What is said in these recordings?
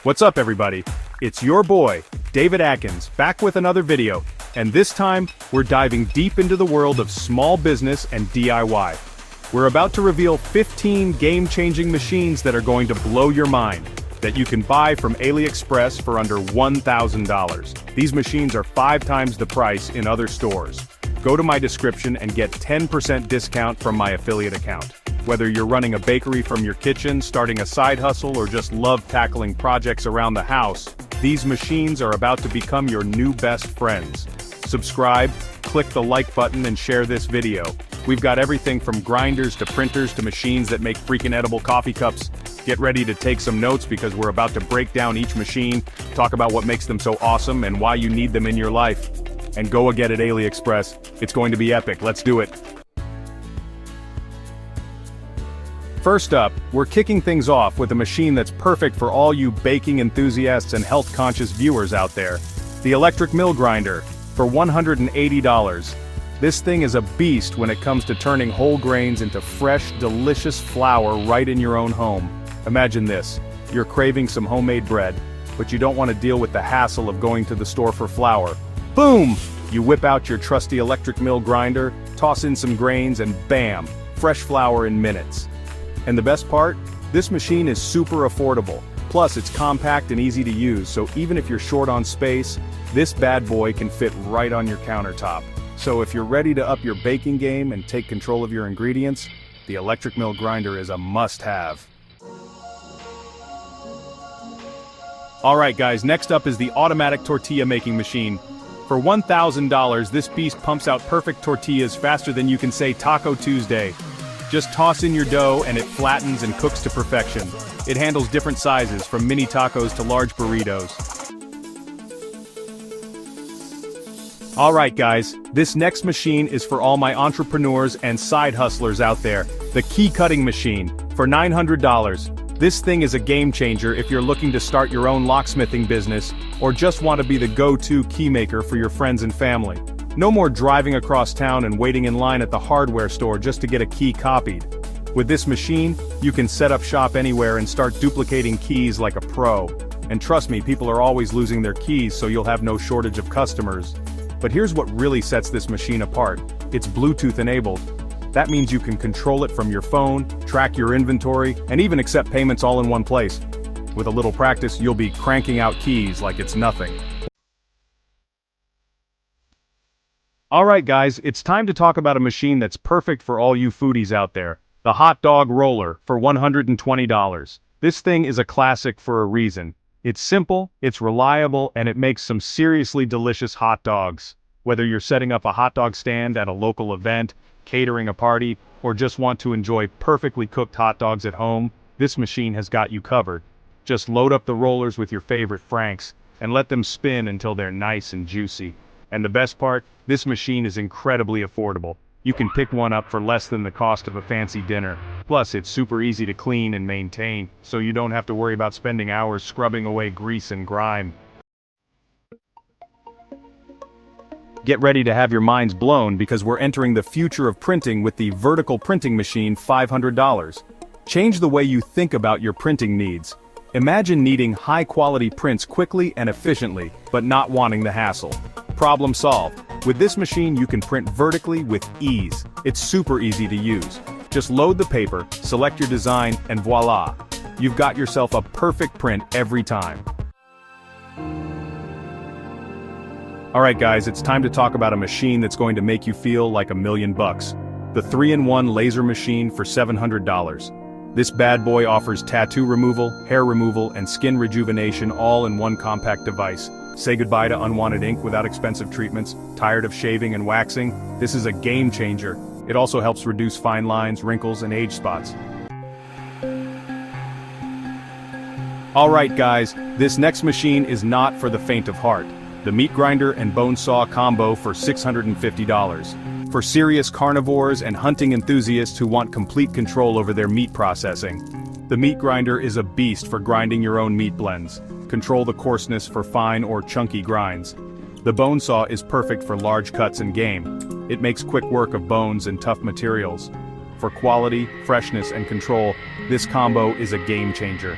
What's up everybody? It's your boy, David Atkins, back with another video, and this time, we're diving deep into the world of small business and DIY. We're about to reveal 15 game-changing machines that are going to blow your mind, that you can buy from AliExpress for under $1,000. These machines are 5 times the price in other stores. Go to my description and get 10% discount from my affiliate account. Whether you're running a bakery from your kitchen, starting a side hustle, or just love tackling projects around the house, these machines are about to become your new best friends. Subscribe, click the like button and share this video. We've got everything from grinders to printers to machines that make freaking edible coffee cups. Get ready to take some notes because we're about to break down each machine, talk about what makes them so awesome and why you need them in your life. And go get at AliExpress. It's going to be epic. Let's do it. First up, we're kicking things off with a machine that's perfect for all you baking enthusiasts and health-conscious viewers out there. The electric mill grinder, for $180. This thing is a beast when it comes to turning whole grains into fresh, delicious flour right in your own home. Imagine this, you're craving some homemade bread, but you don't want to deal with the hassle of going to the store for flour. Boom! You whip out your trusty electric mill grinder, toss in some grains and bam! Fresh flour in minutes. And the best part? This machine is super affordable. Plus it's compact and easy to use, so even if you're short on space, this bad boy can fit right on your countertop. So if you're ready to up your baking game and take control of your ingredients, the electric mill grinder is a must-have. Alright guys, next up is the automatic tortilla making machine. For $1,000, this beast pumps out perfect tortillas faster than you can say Taco Tuesday. Just toss in your dough and it flattens and cooks to perfection. It handles different sizes, from mini tacos to large burritos. Alright guys, this next machine is for all my entrepreneurs and side hustlers out there. The key cutting machine, for $900. This thing is a game changer if you're looking to start your own locksmithing business, or just want to be the go-to key maker for your friends and family. No more driving across town and waiting in line at the hardware store just to get a key copied. With this machine, you can set up shop anywhere and start duplicating keys like a pro. And trust me, people are always losing their keys, so you'll have no shortage of customers. But here's what really sets this machine apart. It's Bluetooth enabled. That means you can control it from your phone, track your inventory, and even accept payments all in one place. With a little practice, you'll be cranking out keys like it's nothing. Alright guys, it's time to talk about a machine that's perfect for all you foodies out there. The hot dog roller, for $120. This thing is a classic for a reason. It's simple, it's reliable, and it makes some seriously delicious hot dogs. Whether you're setting up a hot dog stand at a local event, catering a party, or just want to enjoy perfectly cooked hot dogs at home, this machine has got you covered. Just load up the rollers with your favorite Franks, and let them spin until they're nice and juicy. And the best part, this machine is incredibly affordable. You can pick one up for less than the cost of a fancy dinner. Plus, it's super easy to clean and maintain, so you don't have to worry about spending hours scrubbing away grease and grime. Get ready to have your minds blown because we're entering the future of printing with the vertical printing machine, $500. Change the way you think about your printing needs. Imagine needing high-quality prints quickly and efficiently, but not wanting the hassle. Problem solved. With this machine you can print vertically with ease. It's super easy to use. Just load the paper, select your design, and voila! You've got yourself a perfect print every time. Alright guys, it's time to talk about a machine that's going to make you feel like $1,000,000. The 3-in-1 laser machine for $700. This bad boy offers tattoo removal, hair removal, and skin rejuvenation all in one compact device. Say goodbye to unwanted ink without expensive treatments. Tired of shaving and waxing? This is a game changer. It also helps reduce fine lines, wrinkles, and age spots. Alright guys, this next machine is not for the faint of heart. The meat grinder and bone saw combo for $650. For serious carnivores and hunting enthusiasts who want complete control over their meat processing. The meat grinder is a beast for grinding your own meat blends. Control the coarseness for fine or chunky grinds. The bone saw is perfect for large cuts and game. It makes quick work of bones and tough materials. For quality, freshness, and control, this combo is a game changer.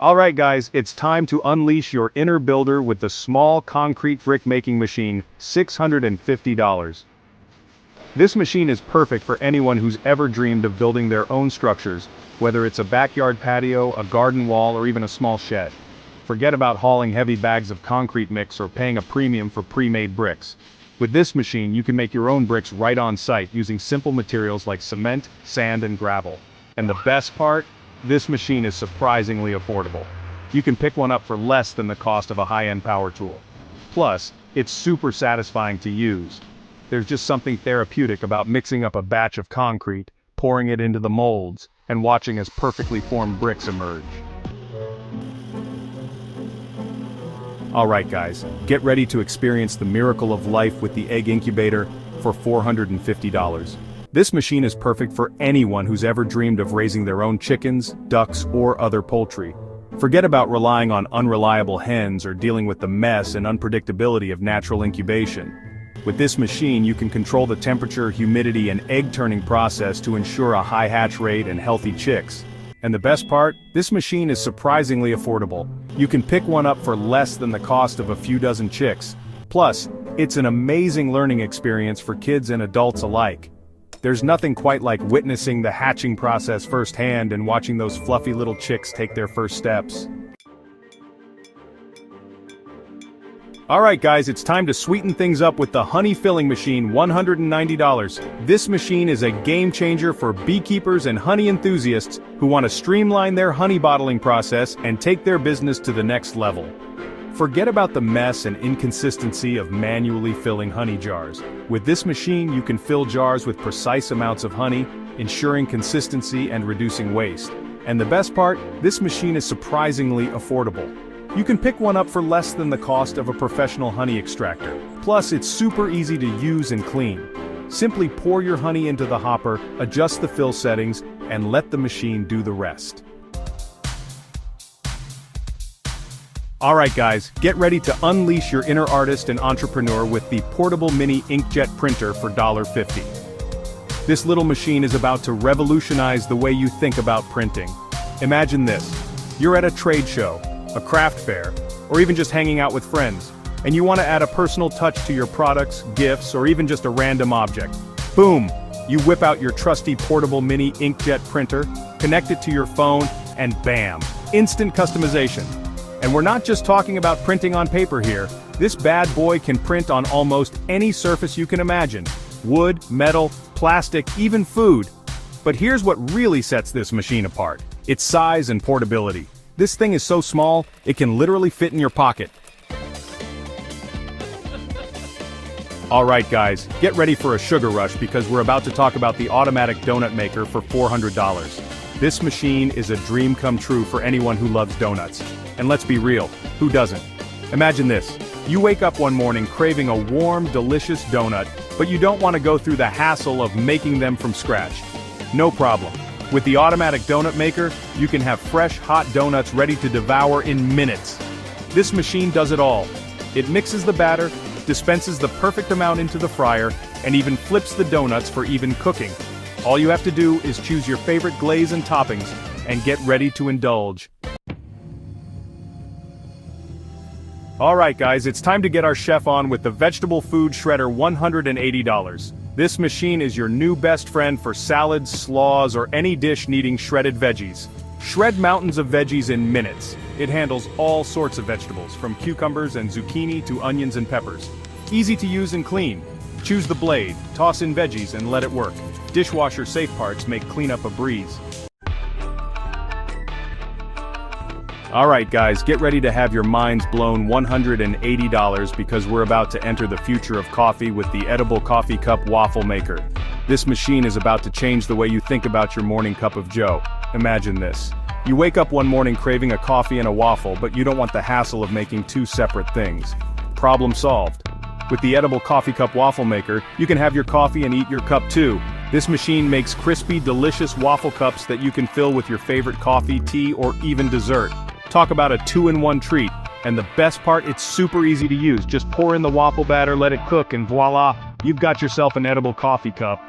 Alright guys, it's time to unleash your inner builder with the small concrete brick making machine, $650. This machine is perfect for anyone who's ever dreamed of building their own structures, whether it's a backyard patio, a garden wall, or even a small shed. Forget about hauling heavy bags of concrete mix or paying a premium for pre-made bricks. With this machine, you can make your own bricks right on site using simple materials like cement, sand, and gravel. And the best part? This machine is surprisingly affordable. You can pick one up for less than the cost of a high-end power tool. Plus, it's super satisfying to use. There's just something therapeutic about mixing up a batch of concrete, pouring it into the molds, and watching as perfectly formed bricks emerge. Alright guys, get ready to experience the miracle of life with the Egg Incubator for $450. This machine is perfect for anyone who's ever dreamed of raising their own chickens, ducks, or other poultry. Forget about relying on unreliable hens or dealing with the mess and unpredictability of natural incubation. With this machine, you can control the temperature, humidity, and egg-turning process to ensure a high hatch rate and healthy chicks. And the best part? This machine is surprisingly affordable. You can pick one up for less than the cost of a few dozen chicks. Plus, it's an amazing learning experience for kids and adults alike. There's nothing quite like witnessing the hatching process firsthand and watching those fluffy little chicks take their first steps. Alright guys, it's time to sweeten things up with the Honey Filling Machine, $190. This machine is a game changer for beekeepers and honey enthusiasts who want to streamline their honey bottling process and take their business to the next level. Forget about the mess and inconsistency of manually filling honey jars. With this machine, you can fill jars with precise amounts of honey, ensuring consistency and reducing waste. And the best part, this machine is surprisingly affordable. You can pick one up for less than the cost of a professional honey extractor. Plus, it's super easy to use and clean. Simply pour your honey into the hopper, adjust the fill settings, and let the machine do the rest. Alright guys, get ready to unleash your inner artist and entrepreneur with the portable mini Inkjet printer for $50. This little machine is about to revolutionize the way you think about printing. Imagine this. You're at a trade show, a craft fair, or even just hanging out with friends, and you want to add a personal touch to your products, gifts, or even just a random object. Boom! You whip out your trusty portable mini Inkjet printer, connect it to your phone, and bam! Instant customization. And we're not just talking about printing on paper here. This bad boy can print on almost any surface you can imagine. Wood, metal, plastic, even food. But here's what really sets this machine apart. Its size and portability. This thing is so small, it can literally fit in your pocket. Alright guys, get ready for a sugar rush because we're about to talk about the automatic donut maker for $400. This machine is a dream come true for anyone who loves donuts. And let's be real, who doesn't? Imagine this. You wake up one morning craving a warm, delicious donut, but you don't want to go through the hassle of making them from scratch. No problem. With the automatic donut maker, you can have fresh, hot donuts ready to devour in minutes. This machine does it all. It mixes the batter, dispenses the perfect amount into the fryer, and even flips the donuts for even cooking. All you have to do is choose your favorite glaze and toppings, and get ready to indulge. Alright guys, it's time to get our chef on with the Vegetable Food Shredder, $180. This machine is your new best friend for salads, slaws, or any dish needing shredded veggies. Shred mountains of veggies in minutes. It handles all sorts of vegetables, from cucumbers and zucchini to onions and peppers. Easy to use and clean. Choose the blade, toss in veggies, and let it work. Dishwasher safe parts make cleanup a breeze. Alright guys, get ready to have your minds blown, $180 because we're about to enter the future of coffee with the edible coffee cup waffle maker. This machine is about to change the way you think about your morning cup of joe. Imagine this. You wake up one morning craving a coffee and a waffle, but you don't want the hassle of making two separate things. Problem solved. With the edible coffee cup waffle maker, you can have your coffee and eat your cup too. This machine makes crispy, delicious waffle cups that you can fill with your favorite coffee, tea, or even dessert. Talk about a two-in-one treat. And the best part, it's super easy to use. Just pour in the waffle batter, let it cook, and voila, you've got yourself an edible coffee cup.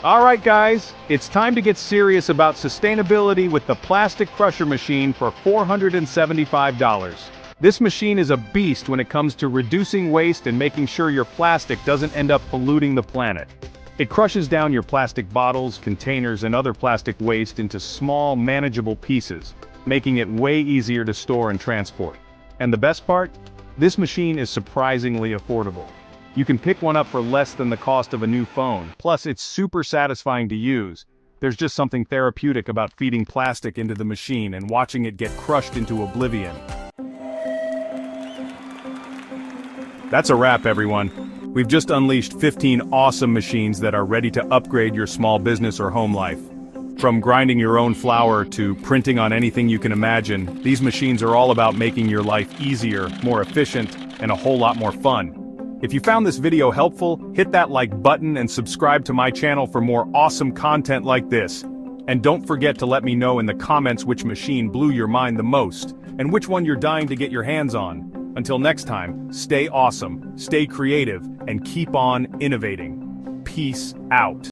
Alright guys, it's time to get serious about sustainability with the plastic crusher machine for $475. This machine is a beast when it comes to reducing waste and making sure your plastic doesn't end up polluting the planet. It crushes down your plastic bottles, containers, and other plastic waste into small, manageable pieces, making it way easier to store and transport. And the best part? This machine is surprisingly affordable. You can pick one up for less than the cost of a new phone, plus it's super satisfying to use. There's just something therapeutic about feeding plastic into the machine and watching it get crushed into oblivion. That's a wrap, everyone. We've just unleashed 15 awesome machines that are ready to upgrade your small business or home life. From grinding your own flour to printing on anything you can imagine, these machines are all about making your life easier, more efficient, and a whole lot more fun. If you found this video helpful, hit that like button and subscribe to my channel for more awesome content like this. And don't forget to let me know in the comments which machine blew your mind the most, and which one you're dying to get your hands on. Until next time, stay awesome, stay creative, and keep on innovating. Peace out.